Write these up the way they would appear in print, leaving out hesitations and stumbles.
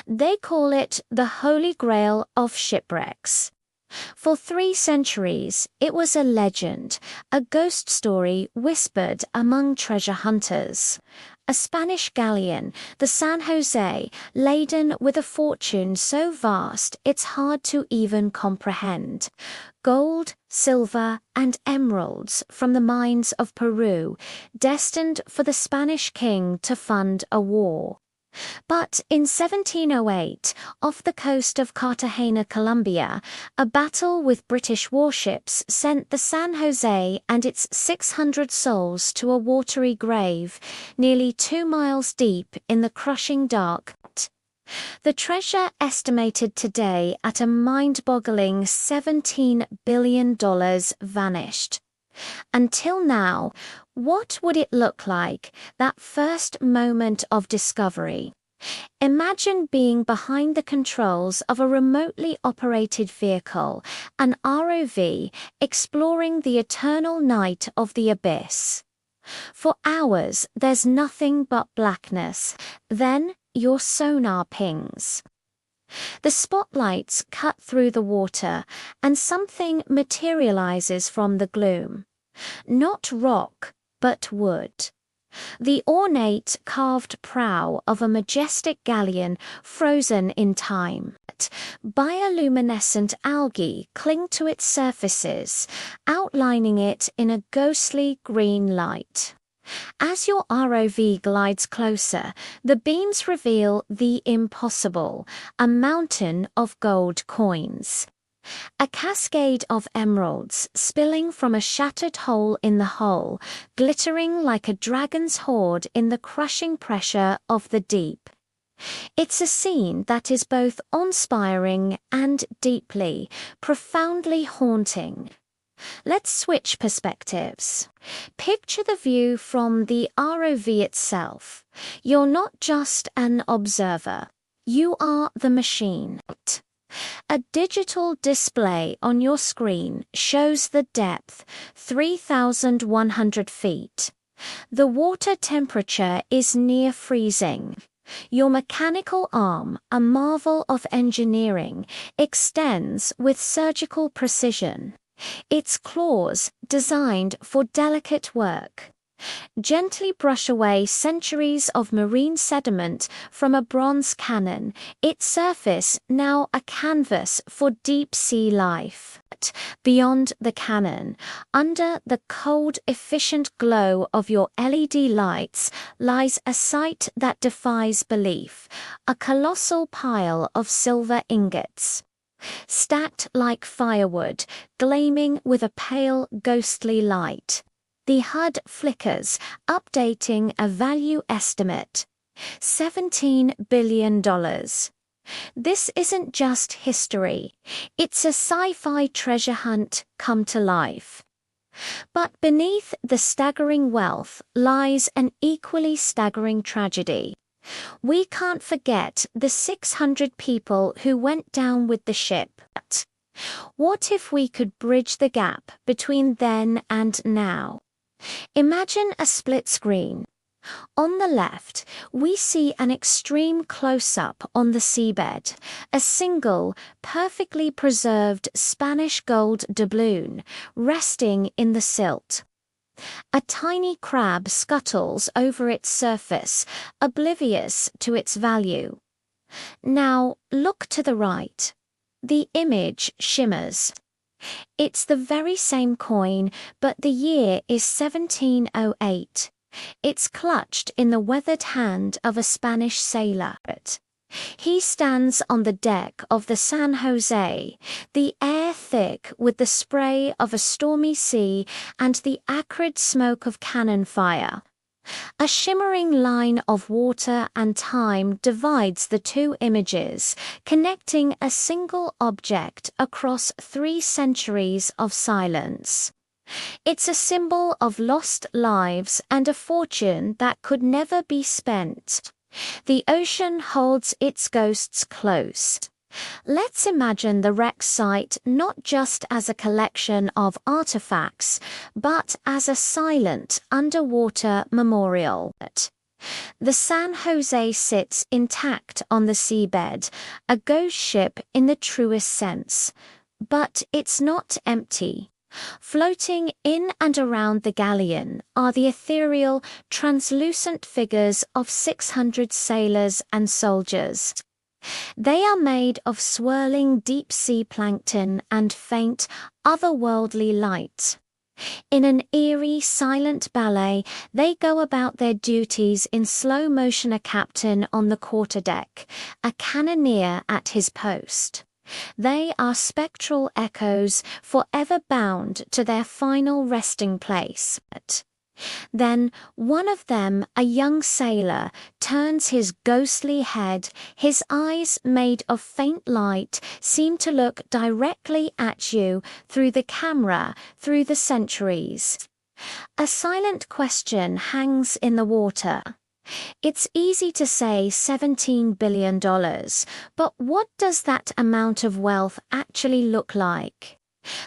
They call it the Holy Grail of shipwrecks. For 3 centuries, it was a legend, a ghost story whispered among treasure hunters. A Spanish galleon, the San José, laden with a fortune so vast it's hard to even comprehend. Gold, silver, and emeralds from the mines of Peru, destined for the Spanish king to fund a war. But in 1708, off the coast of Cartagena, Colombia, a battle with British warships sent the San José and its 600 souls to a watery grave, nearly 2 miles deep in the crushing dark. The treasure, estimated today at a mind-boggling $17 billion, vanished. Until now, what would it look like, that first moment of discovery? Imagine being behind the controls of a remotely operated vehicle, an ROV, exploring the eternal night of the abyss. For hours, there's nothing but blackness. Then your sonar pings. The spotlights cut through the water, and something materializes from the gloom. Not rock, but wood. The ornate carved prow of a majestic galleon frozen in time. Bioluminescent algae cling to its surfaces, outlining it in a ghostly green light. As your ROV glides closer, the beams reveal the impossible, a mountain of gold coins. A cascade of emeralds spilling from a shattered hole in the hull, glittering like a dragon's hoard in the crushing pressure of the deep. It's a scene that is both awe-inspiring and deeply, profoundly haunting. Let's switch perspectives. Picture the view from the ROV itself. You're not just an observer. You are the machine. A digital display on your screen shows the depth, 3,100 feet. The water temperature is near freezing. Your mechanical arm, a marvel of engineering, extends with surgical precision. Its claws, designed for delicate work, gently brush away centuries of marine sediment from a bronze cannon, its surface now a canvas for deep-sea life. Beyond the cannon, under the cold, efficient glow of your LED lights, lies a sight that defies belief, a colossal pile of silver ingots. Stacked like firewood, gleaming with a pale, ghostly light. The HUD flickers, updating a value estimate. $17 billion. This isn't just history. It's a sci-fi treasure hunt come to life. But beneath the staggering wealth lies an equally staggering tragedy. We can't forget the 600 people who went down with the ship. What if we could bridge the gap between then and now? Imagine a split screen. On the left, we see an extreme close-up on the seabed, a single, perfectly preserved Spanish gold doubloon resting in the silt. A tiny crab scuttles over its surface, oblivious to its value. Now, look to the right. The image shimmers. It's the very same coin, but the year is 1708. It's clutched in the weathered hand of a Spanish sailor. He stands on the deck of the San José, the air thick with the spray of a stormy sea and the acrid smoke of cannon fire. A shimmering line of water and time divides the 2 images, connecting a single object across 3 centuries of silence. It's a symbol of lost lives and a fortune that could never be spent. The ocean holds its ghosts close. Let's imagine the wreck site not just as a collection of artifacts, but as a silent underwater memorial. The San José sits intact on the seabed, a ghost ship in the truest sense. But it's not empty. Floating in and around the galleon are the ethereal, translucent figures of 600 sailors and soldiers. They are made of swirling deep-sea plankton and faint, otherworldly light. In an eerie, silent ballet, they go about their duties in slow motion, a captain on the quarterdeck, a cannoneer at his post. They are spectral echoes, forever bound to their final resting place. Then one of them, a young sailor, turns his ghostly head. His eyes, made of faint light, seem to look directly at you through the camera, through the centuries. A silent question hangs in the water. It's easy to say $17 billion, but what does that amount of wealth actually look like?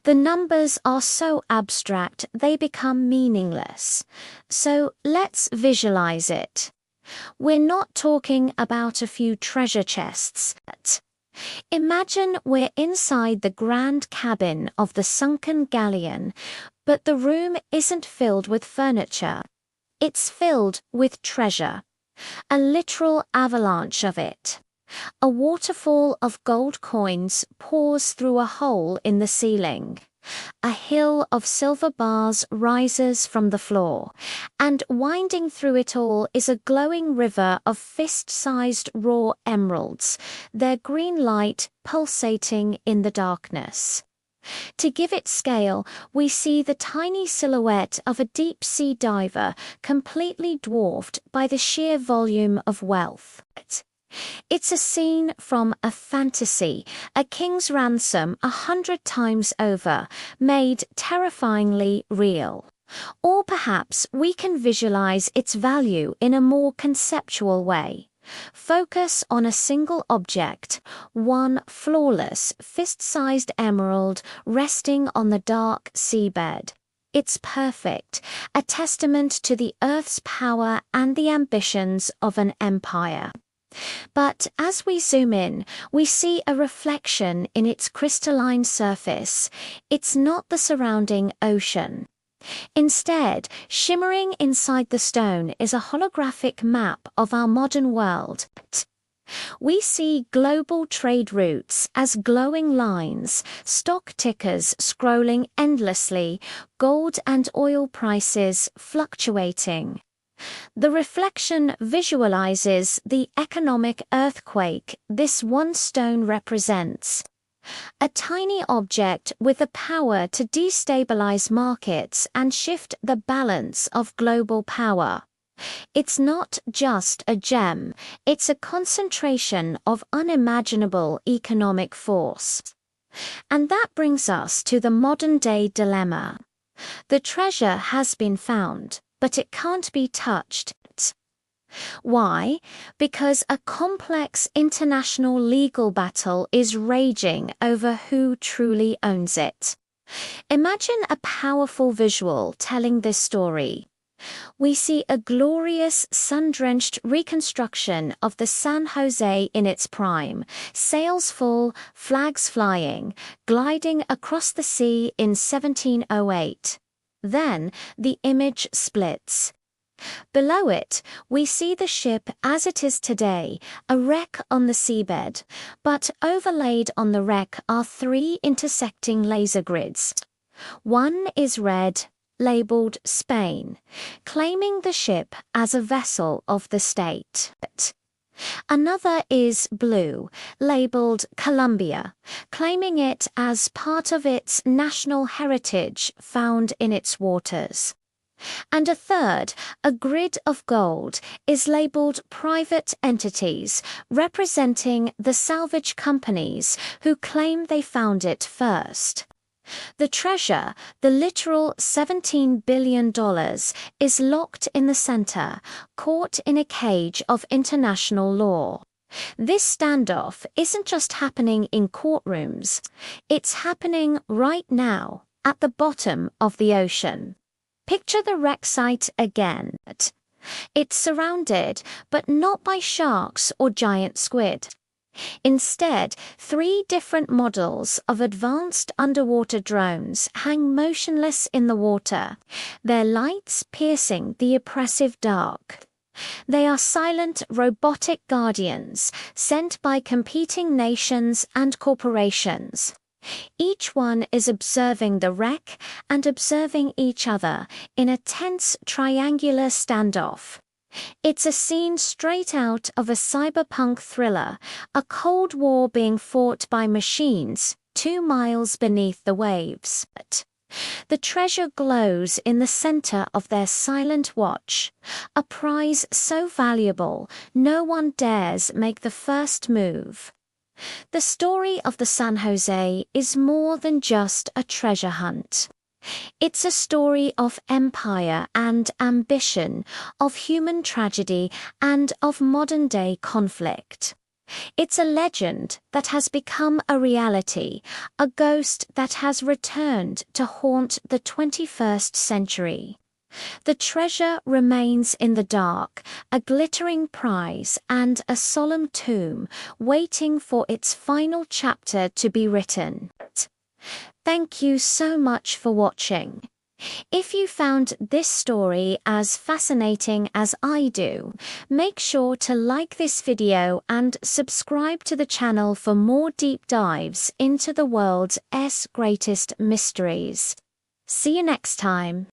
The numbers are so abstract they become meaningless. So let's visualize it. We're not talking about a few treasure chests. Imagine we're inside the grand cabin of the sunken galleon, but the room isn't filled with furniture. It's filled with treasure. A literal avalanche of it. A waterfall of gold coins pours through a hole in the ceiling. A hill of silver bars rises from the floor, and winding through it all is a glowing river of fist-sized raw emeralds, their green light pulsating in the darkness. To give it scale, we see the tiny silhouette of a deep-sea diver, completely dwarfed by the sheer volume of wealth. It's a scene from a fantasy, a king's ransom 100 times over, made terrifyingly real. Or perhaps we can visualize its value in a more conceptual way. Focus on a single object, one flawless, fist-sized emerald resting on the dark seabed. It's perfect, a testament to the Earth's power and the ambitions of an empire. But as we zoom in, we see a reflection in its crystalline surface. It's not the surrounding ocean. Instead, shimmering inside the stone is a holographic map of our modern world. We see global trade routes as glowing lines, stock tickers scrolling endlessly, gold and oil prices fluctuating. The reflection visualizes the economic earthquake this one stone represents. A tiny object with the power to destabilize markets and shift the balance of global power. It's not just a gem, it's a concentration of unimaginable economic force. And that brings us to the modern-day dilemma. The treasure has been found, but it can't be touched. Why? Because a complex international legal battle is raging over who truly owns it. Imagine a powerful visual telling this story. We see a glorious, sun-drenched reconstruction of the San José in its prime, sails full, flags flying, gliding across the sea in 1708. Then the image splits. Below it, we see the ship as it is today, a wreck on the seabed, but overlaid on the wreck are 3 intersecting laser grids. One is red, labeled Spain, claiming the ship as a vessel of the state. Another is blue, labeled Colombia, claiming it as part of its national heritage found in its waters. And a third, a grid of gold, is labeled private entities, representing the salvage companies who claim they found it first. The treasure, the literal $17 billion, is locked in the center, caught in a cage of international law. This standoff isn't just happening in courtrooms, it's happening right now, at the bottom of the ocean. Picture the wreck site again. It's surrounded, but not by sharks or giant squid. Instead, 3 different models of advanced underwater drones hang motionless in the water, their lights piercing the oppressive dark. They are silent robotic guardians sent by competing nations and corporations. Each one is observing the wreck and observing each other in a tense triangular standoff. It's a scene straight out of a cyberpunk thriller, a Cold War being fought by machines 2 miles beneath the waves. The treasure glows in the center of their silent watch, a prize so valuable no one dares make the first move. The story of the San José is more than just a treasure hunt. It's a story of empire and ambition, of human tragedy and of modern-day conflict. It's a legend that has become a reality, a ghost that has returned to haunt the 21st century. The treasure remains in the dark, a glittering prize and a solemn tomb, waiting for its final chapter to be written. Thank you so much for watching. If you found this story as fascinating as I do, make sure to like this video and subscribe to the channel for more deep dives into the world's greatest mysteries. See you next time.